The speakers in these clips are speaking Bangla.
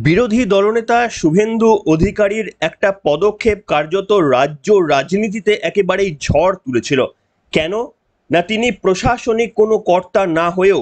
বিরোধী দলনেতা শুভেন্দু অধিকারীর একটা পদক্ষেপ কার্যত রাজ্য রাজনীতিতে একেবারেই ঝড় তুলেছিল। কেন না, তিনি প্রশাসনিক কোনো কর্তা না হয়েও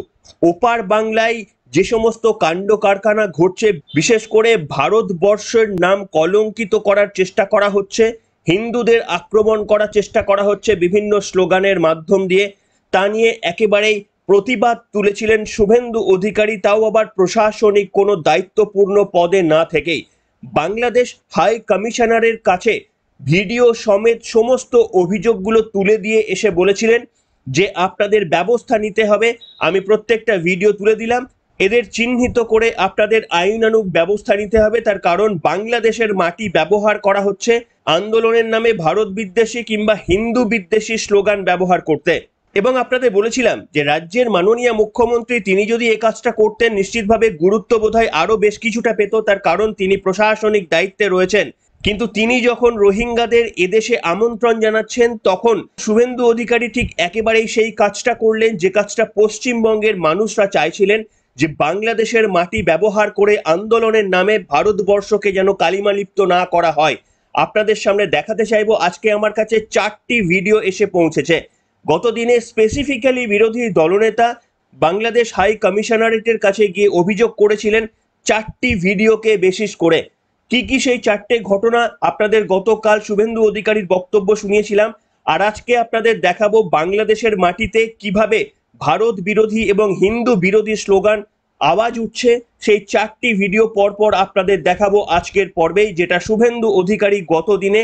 ওপার বাংলায় যে সমস্ত কাণ্ড কারখানা ঘটছে, বিশেষ করে ভারতবর্ষের নাম কলঙ্কিত করার চেষ্টা করা হচ্ছে, হিন্দুদের আক্রমণ করার চেষ্টা করা হচ্ছে বিভিন্ন স্লোগানের মাধ্যম দিয়ে, তা নিয়ে একেবারেই প্রতিবাদ তুলেছিলেন শুভেন্দু অধিকারী, তাও আবার প্রশাসনিক কোনো দায়িত্বপূর্ণ পদে না থেকেই। বাংলাদেশ হাই কমিশনারের কাছে ভিডিও সমেত সমস্ত অভিযোগগুলো তুলে দিয়ে এসে বলেছিলেন যে আপনাদের ব্যবস্থা নিতে হবে। আমি প্রত্যেকটা ভিডিও তুলে দিলাম, এদের চিহ্নিত করে আপনাদের আইনানুগ ব্যবস্থা নিতে হবে, তার কারণ বাংলাদেশের মাটি ব্যবহার করা হচ্ছে আন্দোলনের নামে ভারত বিদ্বেষী কিংবা হিন্দু বিদ্বেষী স্লোগান ব্যবহার করতে। এবং আপনাদের বলেছিলাম যে রাজ্যের মাননীয় মুখ্যমন্ত্রী তিনি যদি এই কাজটা করতেন, নিশ্চিতভাবে গুরুত্ব বোধহয় আরো বেশ কিছুটা পেত, তার কারণ তিনি প্রশাসনিক দায়িত্বে রয়েছেন। কিন্তু তিনি যখন রোহিঙ্গাদের এদেশে আমন্ত্রণ জানাচ্ছেন, তখন শুভেন্দু অধিকারী ঠিক একেবারেই সেই কাজটা করলেন যে কাজটা পশ্চিমবঙ্গের মানুষরা চাইছিলেন, যে বাংলাদেশের মাটি ব্যবহার করে আন্দোলনের নামে ভারতবর্ষকে যেন কালিমালিপ্ত না করা হয়। আপনাদের সামনে দেখাতে চাইবো, আজকে আমার কাছে 4টি ভিডিও এসে পৌঁছেছে। গত দিনে স্পেসিফিক্যালি বিরোধী দলনেতা বাংলাদেশ হাই কমিশনারেটের কাছে গিয়ে অভিযোগ করেছিলেন 4টি ভিডিওকে বেসিস করে। কি কি সেই 4টে ঘটনা আপনাদের গতকাল শুভেন্দু অধিকারীর বক্তব্য শুনিয়েছিলাম, আর আজকে আপনাদের দেখাবো বাংলাদেশের মাটিতে কিভাবে ভারত বিরোধী এবং হিন্দু বিরোধী স্লোগান আওয়াজ উঠছে। সেই 4টি ভিডিও পরপর আপনাদের দেখাবো আজকের পর্বেই, যেটা শুভেন্দু অধিকারী গত দিনে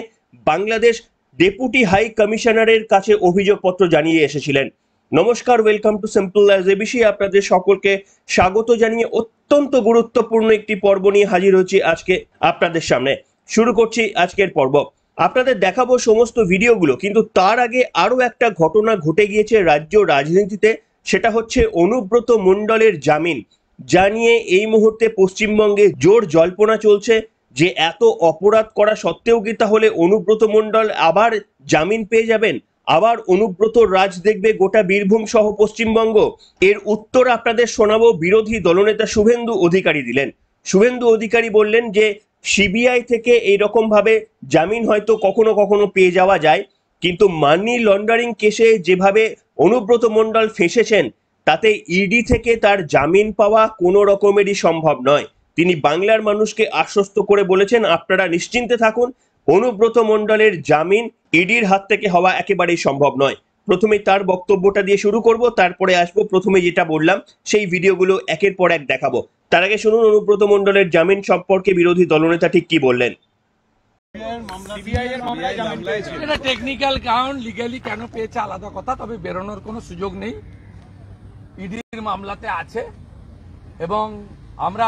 বাংলাদেশ ডেপুটি হাই কমিশনারের কাছে অভিযোগপত্র জানিয়ে এসেছিলেন। নমস্কার, welcome to simple as ABC. আপনাদের সকলকে স্বাগত জানিয়ে অত্যন্ত গুরুত্বপূর্ণ একটি পর্ব নিয়ে হাজির হচ্ছি আজকে আপনাদের সামনে। শুরু করছি আজকের পর্ব। আপনাদের দেখাবো সমস্ত ভিডিওগুলো, কিন্তু তার আগে আরো একটা ঘটনা ঘটে গিয়েছে রাজ্য রাজনীতিতে। সেটা হচ্ছে অনুব্রত মণ্ডলের জামিন, যা নিয়ে এই মুহূর্তে পশ্চিমবঙ্গে জোর জল্পনা চলছে যে এত অপরাধ করা সত্ত্বেও কি তাহলে অনুব্রত মণ্ডল আবার জামিন পেয়ে যাবেন, আবার অনুব্রত রাজ দেখবে গোটা বীরভূম সহ পশ্চিমবঙ্গ? এর উত্তর আপনাদের শোনাবো বিরোধী দলনেতা শুভেন্দু অধিকারী দিলেন। শুভেন্দু অধিকারী বললেন যে সিবিআই থেকে এইরকম ভাবে জামিন হয়তো কখনো কখনো পেয়ে যাওয়া যায়, কিন্তু মানি লন্ডারিং কেসে যেভাবে অনুব্রত মণ্ডল ফেঁসেছেন, তাতে ইডি থেকে তার জামিন পাওয়া কোনো রকমেরই সম্ভব নয়। তিনি বাংলার মানুষকে আশ্বস্ত করে বলেছেন, আপনারা নিশ্চিন্তে থাকুন, অনুব্রত মণ্ডলের জামিন ইডির হাত থেকে হওয়া একেবারেই সম্ভব নয়। প্রথমে তার বক্তব্যটা দিয়ে শুরু করব, তারপরে আসবো প্রথমে যেটা বললাম সেই ভিডিওগুলো একের পর এক দেখাবো। তার আগে শুনুন অনুব্রত মণ্ডলের জামিন সম্পর্কে বিরোধী দলনেতা ঠিক কি বললেন। এটা টেকনিক্যাল গ্রাউন্ড, লিগ্যালি কেন পেয়েছে আলাদা কথা, তবে বেরোনোর কোনো সুযোগ নেই। ইডির মামলাতে আছে এবং আমরা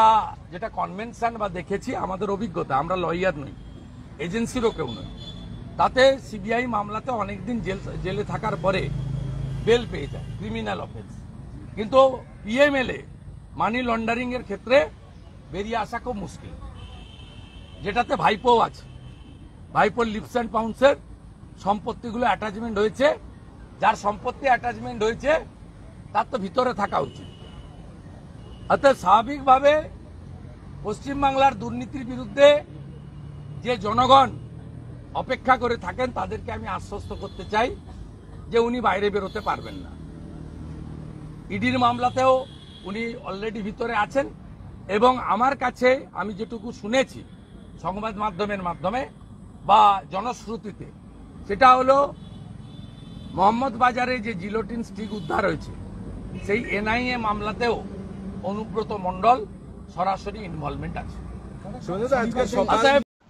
যেটা কনভেনশন বা দেখেছি, আমাদের অভিজ্ঞতা, আমরা লয়ার নই, এজেন্সিরও কেউ নয়, তাতে সিবিআই মামলাতে অনেকদিন জেলে থাকার পরে বেল পেয়ে যায়, ক্রিমিনাল অফেন্স। কিন্তু পিএমএলএ মানি লন্ডারিং এর ক্ষেত্রে বেরিয়ে আসা খুব মুশকিল, যেটাতে ভাইপো আছে। ভাইপোর লিপস অ্যান্ড পাউন্সের সম্পত্তিগুলো অ্যাটাচমেন্ট হয়েছে, যার সম্পত্তি অ্যাটাচমেন্ট হয়েছে তার তো ভিতরে থাকা উচিত। অর্থাৎ স্বাভাবিকভাবে পশ্চিমবাংলার দুর্নীতির বিরুদ্ধে যে জনগণ অপেক্ষা করে থাকেন, তাদেরকে আমি আশ্বস্ত করতে চাই যে উনি বাইরে বেরোতে পারবেন না। ইডির মামলাতেও উনি অলরেডি ভিতরে আছেন এবং আমার কাছে আমি যেটুকু শুনেছি সংবাদ মাধ্যমের মাধ্যমে বা জনশ্রুতিতে, সেটা হলো মোহাম্মদ বাজারে যে জিলোটিন স্টিক উদ্ধার হয়েছে, সেই এনআইএ মামলাতেও অনুব্রত মণ্ডল সরাসরি ইনভলভমেন্ট আছে।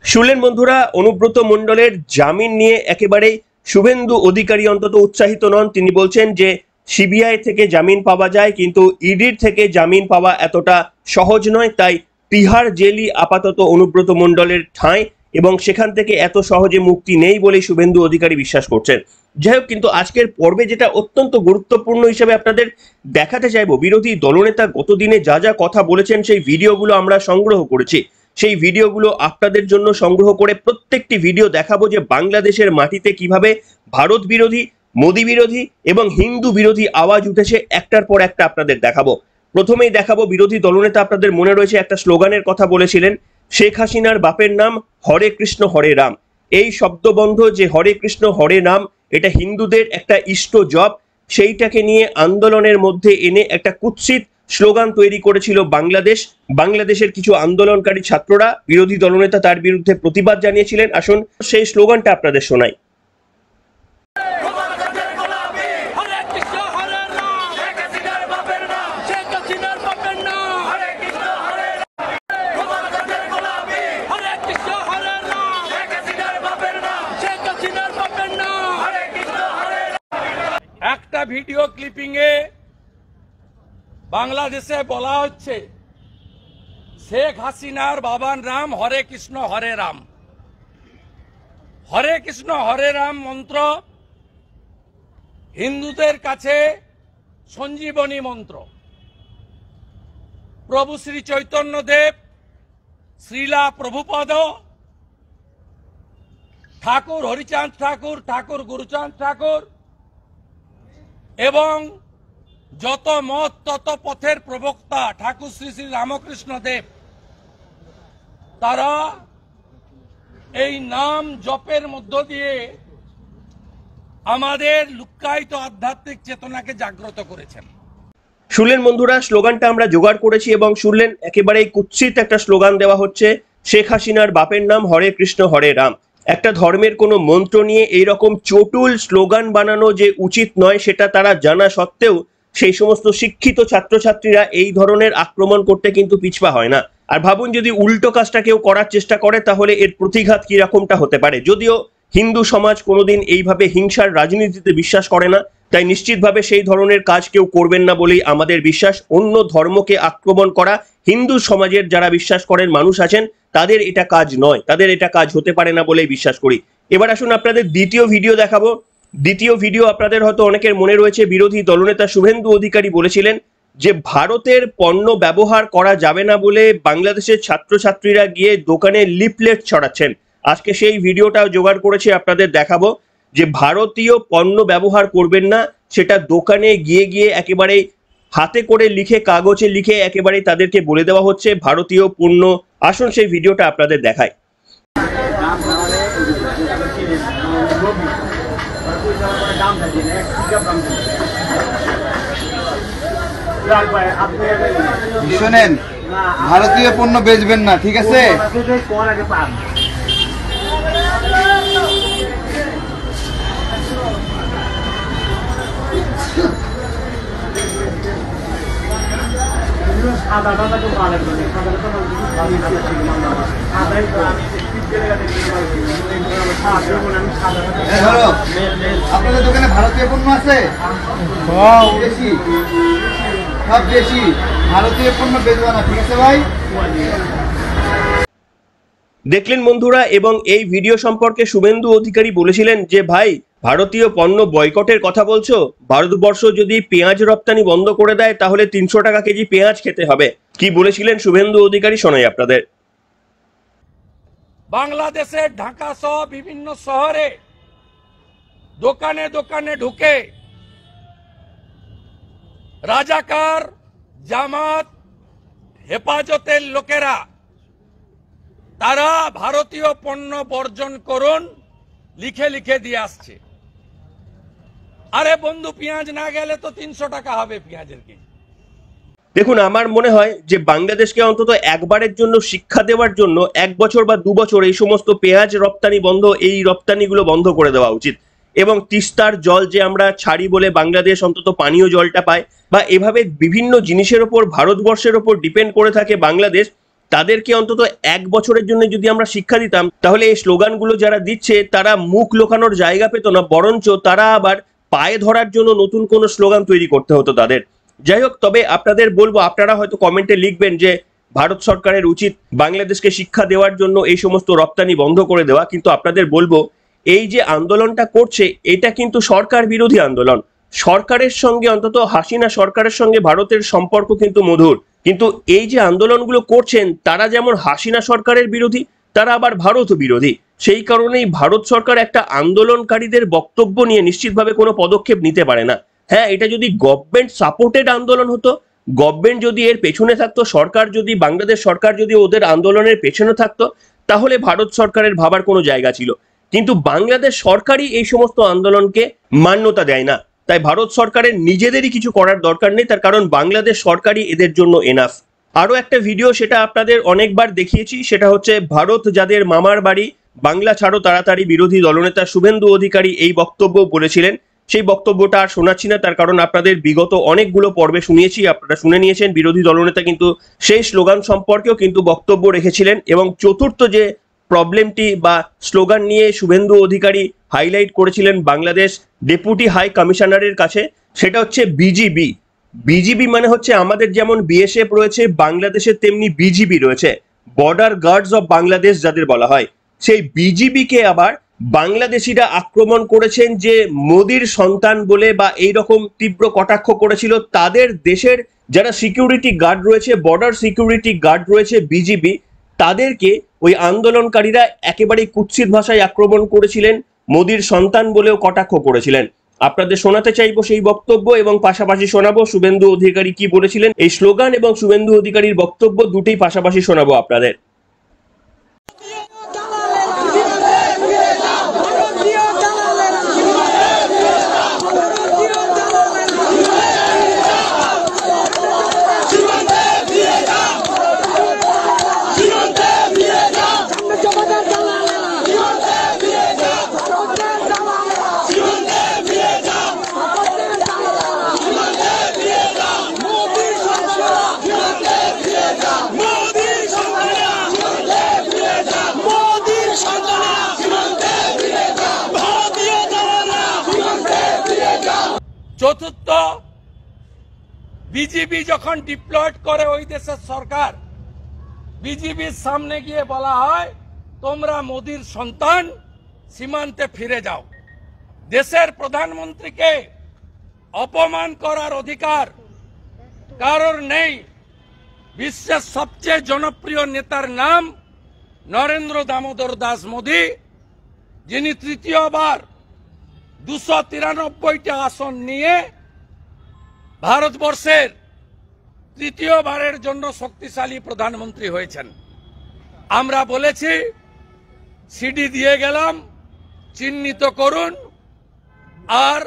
শুনলেন বন্ধুরা, অনুব্রত মণ্ডলের জামিন নিয়ে একেবারেই শুভেন্দু অধিকারী অন্তত উৎসাহিত নন। তিনি বলছেন যে সিবিআই থেকে জামিন পাওয়া যায়, কিন্তু ইডির থেকে জামিন পাওয়া এতটা সহজ নয়, তাই তিহার জেলই আপাতত অনুব্রত মণ্ডলের ঠাঁই এবং সেখান থেকে এত সহজে মুক্তি নেই বলেই শুভেন্দু অধিকারী বিশ্বাস করছেন। যাই হোক, কিন্তু আজকের পর্বে যেটা অত্যন্ত গুরুত্বপূর্ণ হিসেবে আপনাদের দেখাতে চাইবো, বিরোধী দলনেতা গতদিনে যা যা কথা বলেছেন সেই ভিডিওগুলো আমরা সংগ্রহ করেছি। সেই ভিডিওগুলো আপনাদের জন্য সংগ্রহ করে প্রত্যেকটি ভিডিও দেখাবো যে বাংলাদেশের মাটিতে কিভাবে ভারত বিরোধী, মোদী বিরোধী এবং হিন্দু বিরোধী আওয়াজ উঠেছে, একটার পর একটা আপনাদের দেখাবো। প্রথমেই দেখাবো বিরোধী দলনেতা, আপনাদের মনে রয়েছে একটা স্লোগানের কথা বলেছিলেন, শেখ হাসিনার বাপের নাম হরে কৃষ্ণ হরে রাম। এই শব্দবন্ধ যে হরে কৃষ্ণ হরে রাম, এটা হিন্দুদের একটা ইষ্ট জপ, সেইটাকে নিয়ে আন্দোলনের মধ্যে এনে একটা কুৎসিত স্লোগান তৈরি করেছিল বাংলাদেশের কিছু আন্দোলনকারী ছাত্ররা। বিরোধী দলনেতা তার বিরুদ্ধে প্রতিবাদ জানিয়েছিলেন। আসুন সেই স্লোগানটা আপনাদের শোনাই। একটা ভিডিও ক্লিপিং এ বাংলাদেশে বলা হচ্ছে শেখ হাসিনার বাবার নাম হরে কৃষ্ণ হরে রাম। হরে কৃষ্ণ হরে রাম মন্ত্র হিন্দুদের কাছে সঞ্জীবনী মন্ত্র। প্রভু শ্রী চৈতন্য দেব, শ্রীলা প্রভুপদ, ঠাকুর হরিচাঁদ ঠাকুর, ঠাকুর গুরুচাঁদ ঠাকুর এবং যত মত তত পথের প্রবক্তা ঠাকুর শ্রী শ্রী রামকৃষ্ণ দেব, তারা এই নাম জপের মধ্য দিয়ে আমাদের লুক্কায়িত আধ্যাত্মিক চেতনাকে জাগ্রত করেছেন। শুনলেন বন্ধুরা, স্লোগানটা আমরা জোগাড় করেছি এবং শুনলেন একেবারেই কুৎসিত একটা স্লোগান দেওয়া হচ্ছে, শেখ হাসিনার বাপের নাম হরে কৃষ্ণ হরে রাম। একটা ধর্মের কোনো মন্ত্র নিয়ে এইরকম চটুল স্লোগান বানানো যে উচিত নয়, সেটা তারা জানা সত্ত্বেও সেই সমস্ত শিক্ষিত ছাত্রছাত্রীরা এই ধরনের আক্রমণ করতে কিন্তু পিছপা হয় না। আর ভাবুন, যদি উল্টো কাজটা কেউ করার চেষ্টা করে তাহলে এর প্রতিঘাত কি রকমটা হতে পারে। যদিও হিন্দু সমাজ কোনোদিন এইভাবে হিংসার রাজনীতিতে বিশ্বাস করে না, তাই নিশ্চিতভাবে সেই ধরনের কাজ কেউ করবেন না বলেই আমাদের বিশ্বাস। অন্য ধর্মকে আক্রমণ করা হিন্দু সমাজের যারা বিশ্বাস করেন মানুষ আছেন, তাদের এটা কাজ নয়, তাদের এটা কাজ হতে পারে না বলেই বিশ্বাস করি। এবার আসুন আপনাদের দ্বিতীয় ভিডিও দেখাবো। দ্বিতীয় ভিডিও আপনাদের হয়তো অনেকের মনে রয়েছে, বিরোধী দলনেতা শুভেন্দু অধিকারী বলেছিলেন যে ভারতের পণ্য ব্যবহার করা যাবে না বলে বাংলাদেশের ছাত্রছাত্রীরা গিয়ে দোকানে লিফলেট ছড়াচ্ছেন। আজকে সেই ভিডিওটাও জোগাড় করেছি, আপনাদের দেখাবো যে ভারতীয় পণ্য ব্যবহার করবেন না, সেটা দোকানে গিয়ে গিয়ে একেবারেই হাতে করে লিখে, কাগজে লিখে একেবারেই তাদেরকে বলে দেওয়া হচ্ছে ভারতীয় পণ্য। আসুন সেই ভিডিওটা আপনাদের দেখাই। শোনেন, ভারতীয় পণ্য বেচবেন না, ঠিক আছে? আপনাদের দোকানে ভারতীয় পণ্য আছে? সব বেশি ভারতীয় পণ্য বেচবে না, ঠিক আছে ভাই? দেখলেন বন্ধুরা, এবং এই ভিডিও সম্পর্কে শুভেন্দু অধিকারী বলেছিলেন যে ভাই, ভারতীয় পণ্য বয়কটের কথা বলছো, ভারতবর্ষ যদি পেঁয়াজ রপ্তানি বন্ধ করে দেয় তাহলে 300 টাকা কেজি পেঁয়াজ খেতে হবে। কি বলেছিলেন শুভেন্দু অধিকারী শোনাই আপনাদের। বাংলাদেশের ঢাকা সহ বিভিন্ন শহরে দোকানে দোকানে ঢুকে রাজাকার, জামাত, হেফাজতের লোকেরা তারা ভারতীয় পণ্য বর্জন করুন লিখে লিখে দিয়ে আসছে। আরে বন্ধু, পেঁয়াজ না গেলে তো 300 টাকা হবে পেঁয়াজের কেজি। দেখুন, আমার মনে হয় যে বাংলাদেশকে অন্তত একবারের জন্য শিক্ষা দেওয়ার জন্য 1 বছর বা 2 বছর এই সমস্ত পেঁয়াজ রপ্তানি বন্ধ, এই রপ্তানিগুলো বন্ধ করে দেওয়া উচিত। এবং তিস্তার জল যে আমরা ছাড়ি বলে বাংলাদেশ অন্তত পানীয় জলটা পায়, বা এভাবে বিভিন্ন জিনিসের ওপর ভারতবর্ষের ওপর ডিপেন্ড করে থাকে বাংলাদেশ, তাদেরকে অন্তত 1 বছরের জন্য যদি আমরা শিক্ষা দিতাম তাহলে এই স্লোগানগুলো যারা দিচ্ছে তারা মুখ লোকানোর জায়গা পেত না, বরঞ্চ তারা আবার পায়ে ধরার জন্য নতুন কোনো স্লোগান তৈরি করতে হতো তাদের। যাই হোক, তবে আপনাদের বলবো, আপনারা হয়তো কমেন্টে লিখবেন যে ভারত সরকারের উচিত বাংলাদেশকে শিক্ষা দেওয়ার জন্য এই সমস্ত রপ্তানি বন্ধ করে দেওয়া, কিন্তু আপনাদের বলবো এই যে আন্দোলনটা করছে এটা কিন্তু সরকার বিরোধী আন্দোলন। সরকারের সঙ্গে, অন্তত হাসিনা সরকারের সঙ্গে ভারতের সম্পর্ক কিন্তু মধুর, কিন্তু এই যে আন্দোলনগুলো করছেন তারা যেমন হাসিনা সরকারের বিরোধী, তারা আবার ভারত বিরোধী। সেই কারণেই ভারত সরকার একটা আন্দোলনকারীদের বক্তব্য নিয়ে নিশ্চিতভাবে কোনো পদক্ষেপ নিতে পারে না। হ্যাঁ, এটা যদি গভর্নমেন্ট সাপোর্টেড আন্দোলন হতো, গভর্নমেন্ট যদি এর পেছনে থাকতো, সরকার যদি, বাংলাদেশ সরকার যদি ওদের আন্দোলনের পেছনে থাকতো, তাহলে ভারত সরকারের ভাবার কোনো জায়গা ছিল। কিন্তু বাংলাদেশ সরকারই এই সমস্ত আন্দোলনকে মান্যতা দেয় না। তাই ভারত সরকারের নিজেদেরই কিছু করার দরকার নেই, তার কারণ বাংলাদেশ সরকারই এদের জন্য এনাফ। আরো একটা ভিডিও, সেটা আপনাদের অনেকবার দেখিয়েছি, সেটা হচ্ছে ভারত যাদের মামার বাড়ি, বাংলা ছাড়ো তাড়াতাড়ি বিরোধী দলনেতা শুভেন্দু অধিকারী এই বক্তব্য বলেছিলেন। সেই বক্তব্যটা আর শোনাচ্ছি না, তার কারণ আপনাদের বিগত অনেকগুলো পর্বে শুনিয়েছি, আপনারা শুনে নিয়েছেন। বিরোধী দলনেতা কিন্তু সেই স্লোগান সম্পর্কেও কিন্তু বক্তব্য রেখেছিলেন। এবং চতুর্থ যে প্রবলেমটি বা স্লোগান নিয়ে শুভেন্দু অধিকারী হাইলাইট করেছিলেন বাংলাদেশ ডেপুটি হাই কমিশনারের কাছে, সেটা হচ্ছে বিজিবি। বিজিবি মানে হচ্ছে আমাদের যেমন বিএসএফ রয়েছে বাংলাদেশে, তেমনি বিজিবি রয়েছে, বর্ডার গার্ডস অফ বাংলাদেশ যাদের বলা হয়। সেই বিজিবিকে আবার বাংলাদেশিরা আক্রমণ করেছেন যে মোদির সন্তান বলে, বা এইরকম তীব্র কটাক্ষ করেছিল তাদের দেশের যারা সিকিউরিটি গার্ড রয়েছে, বর্ডার সিকিউরিটি গার্ড রয়েছে বিজিবি, তাদেরকে ওই আন্দোলনকারীরা একেবারে কুৎসিত ভাষায় আক্রমণ করেছিলেন, মোদির সন্তান বলেও কটাক্ষ করেছিলেন। আপনাদের শোনাতে চাইবো সেই বক্তব্য, এবং পাশাপাশি শোনাবো শুভেন্দু অধিকারী কি বলেছিলেন। এই স্লোগান এবং শুভেন্দু অধিকারীর বক্তব্য দুটোই পাশাপাশি শোনাবো আপনাদের। চতুর্থ, বিজিবি যখন ডিপ্লয়েড করে ওই দেশের সরকার, বিজিবির সামনে গিয়ে বলা হয় তোমরা মোদির সন্তান, সীমান্তে ফিরে যাও। দেশের প্রধানমন্ত্রীকে অপমান করার অধিকার কারোর নেই। বিশ্বের সবচেয়ে জনপ্রিয় নেতার নাম নরেন্দ্র দামোদর দাস মোদী, যিনি তৃতীয়বার 293টা আসন নিয়ে ভারতবর্ষের তৃতীয়বারের জন্য শক্তিশালী প্রধানমন্ত্রী হয়েছেন। আমরা বলেছি সিডি দিয়ে গেলাম, চিহ্নিত করুন আর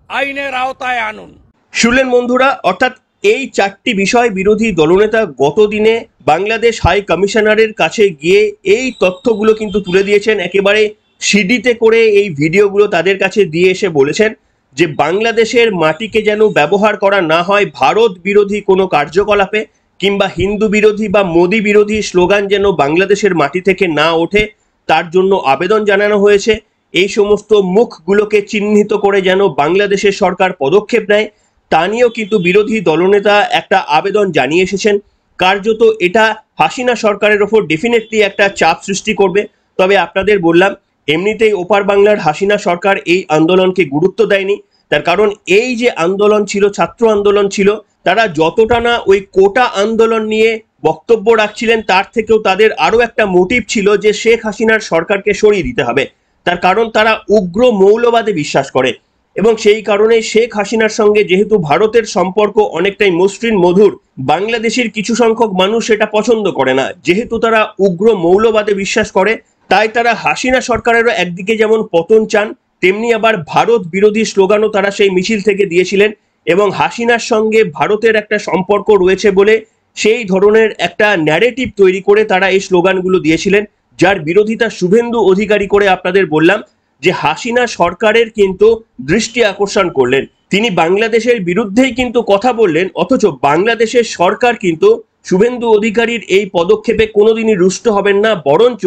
আইনের আওতায় আনুন। শুনলেন বন্ধুরা, অর্থাৎ এই চারটি বিষয় বিরোধী দলনেতা গতদিনে বাংলাদেশ হাই কমিশনারের কাছে গিয়ে এই তথ্যগুলো কিন্তু তুলে দিয়েছেন। একেবারে সিডিতে করে এই ভিডিওগুলো তাদের কাছে দিয়ে এসে বলেছেন যে বাংলাদেশের মাটিকে যেন ব্যবহার করা না হয় ভারত বিরোধী কোনো কার্যকলাপে, কিংবা হিন্দু বিরোধী বা মোদি বিরোধী স্লোগান যেন বাংলাদেশের মাটি থেকে না ওঠে, তার জন্য আবেদন জানানো হয়েছে। এই সমস্ত মুখগুলোকে চিহ্নিত করে যেন বাংলাদেশের সরকার পদক্ষেপ নেয়, তা নিয়েও কিন্তু বিরোধী দলনেতা একটা আবেদন জানিয়ে এসেছেন। কার্যত এটা হাসিনা সরকারের ওপর ডেফিনেটলি একটা চাপ সৃষ্টি করবে। তবে আপনাদের বললাম, এমনিতেই ওপার বাংলার হাসিনা সরকার এই আন্দোলনকে গুরুত্ব দেয়নি। তার কারণ এই যে আন্দোলন ছিল, ছাত্র আন্দোলন ছিল, তারা যতটা না ওই কোটা আন্দোলন নিয়ে বক্তব্য রাখছিলেন, তার থেকেও তাদের আরো একটা মোটিভ ছিল যে শেখ হাসিনার সরকারকে সরিয়ে দিতে হবে। তার কারণ তারা উগ্র মৌলবাদে বিশ্বাস করে, এবং সেই কারণে শেখ হাসিনার সঙ্গে যেহেতু ভারতের সম্পর্ক অনেকটাই মসৃণ মধুর, বাংলাদেশের কিছু সংখ্যক মানুষ সেটা পছন্দ করে না। যেহেতু তারা উগ্র মৌলবাদে বিশ্বাস করে, তাই তারা হাসিনা সরকারেরও একদিকে যেমন পতন চান, তেমনি আবার ভারত বিরোধী স্লোগানও তারা সেই মিছিল থেকে দিয়েছিলেন। এবং হাসিনার সঙ্গে ভারতের একটা সম্পর্ক রয়েছে বলে সেই ধরনের একটা ন্যারেটিভ তৈরি করে তারা এই স্লোগানগুলো দিয়েছিলেন, যার বিরোধিতা শুভেন্দু অধিকারী করে আপনাদের বললাম যে হাসিনা সরকারের কিন্তু দৃষ্টি আকর্ষণ করলেন। তিনি বাংলাদেশের বিরুদ্ধেই কিন্তু কথা বললেন, অথচ বাংলাদেশের সরকার কিন্তু শুভেন্দু অধিকারীর এই পদক্ষেপে কোনোদিনই রুষ্ট হবেন না, বরঞ্চ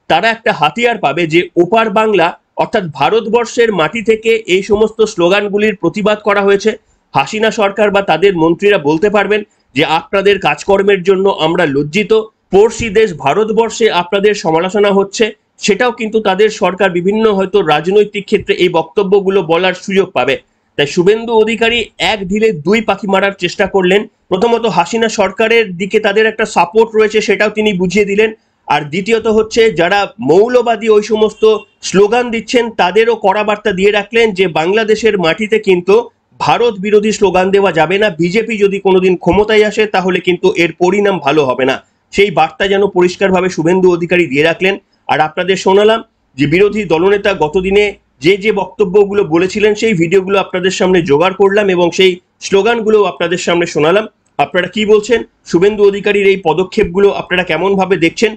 তারা একটা হাতিয়ার পাবে যে ওপার বাংলা অর্থাৎ ভারতবর্ষের মাটি থেকে এই সমস্ত স্লোগানগুলির প্রতিবাদ করা হয়েছে। হাসিনা সরকার বা তাদের মন্ত্রীরা বলতে পারবেন যে আপনাদের কাজকর্মের জন্য আমরা লজ্জিত, পড়শি দেশ ভারতবর্ষে আপনাদের সমালোচনা হচ্ছে, সেটাও কিন্তু তাদের সরকার বিভিন্ন হয়তো রাজনৈতিক ক্ষেত্রে এই বক্তব্যগুলো বলার সুযোগ পাবে। তাই শুভেন্দু অধিকারী এক ঢিলে দুই পাখি মারার চেষ্টা করলেন। প্রথমত হাসিনা সরকারের দিকে তাদের একটা সাপোর্ট রয়েছে, সেটাও তিনি বুঝিয়ে দিলেন। আর দ্বিতীয়ত হচ্ছে যারা মৌলবাদী ওই সমস্ত স্লোগান দিচ্ছেন তাদেরও কড়া বার্তা দিয়ে রাখলেন যে বাংলাদেশের মাটিতে কিন্তু ভারত বিরোধী স্লোগান দেওয়া যাবে না, বিজেপি যদি কোনোদিন ক্ষমতায় আসে তাহলে কিন্তু এর পরিণাম ভালো হবে না, সেই বার্তা যেন পরিষ্কারভাবে শুভেন্দু অধিকারী দিয়ে রাখলেন। আর আপনাদের শোনালাম যে বিরোধী দলনেতা গতদিনে যে যে বক্তব্যগুলো বলেছিলেন সেই ভিডিওগুলো আপনাদের সামনে জোগাড় করলাম এবং সেই স্লোগানগুলো আপনাদের সামনে শোনালাম। আপনারা কি বলছেন? শুভেন্দু অধিকারীর এই পদক্ষেপগুলো আপনারা কেমন ভাবে দেখছেন?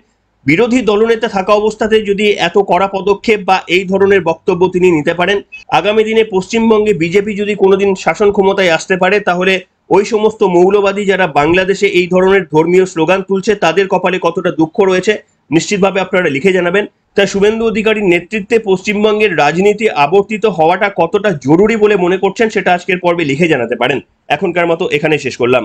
বিরোধী দলনেতা থাকা অবস্থাতে যদি এত কড়া পদক্ষেপ বা এই ধরনের বক্তব্য তিনি নিতে পারেন, আগামী দিনে পশ্চিমবঙ্গে বিজেপি যদি কোনোদিন শাসন ক্ষমতায় আসতে পারে তাহলে ওই সমস্ত মৌলবাদী যারা বাংলাদেশে এই ধরনের ধর্মীয় স্লোগান তুলছে তাদের কপালে কতটা দুঃখ রয়েছে নিশ্চিতভাবে আপনারা লিখে জানাবেন। তাই শুভেন্দু অধিকারীর নেতৃত্বে পশ্চিমবঙ্গের রাজনীতি আবর্তিত হওয়াটা কতটা জরুরি বলে মনে করছেন সেটা আজকের পর্বে লিখে জানাতে পারেন। এখনকার মতো এখানে শেষ করলাম।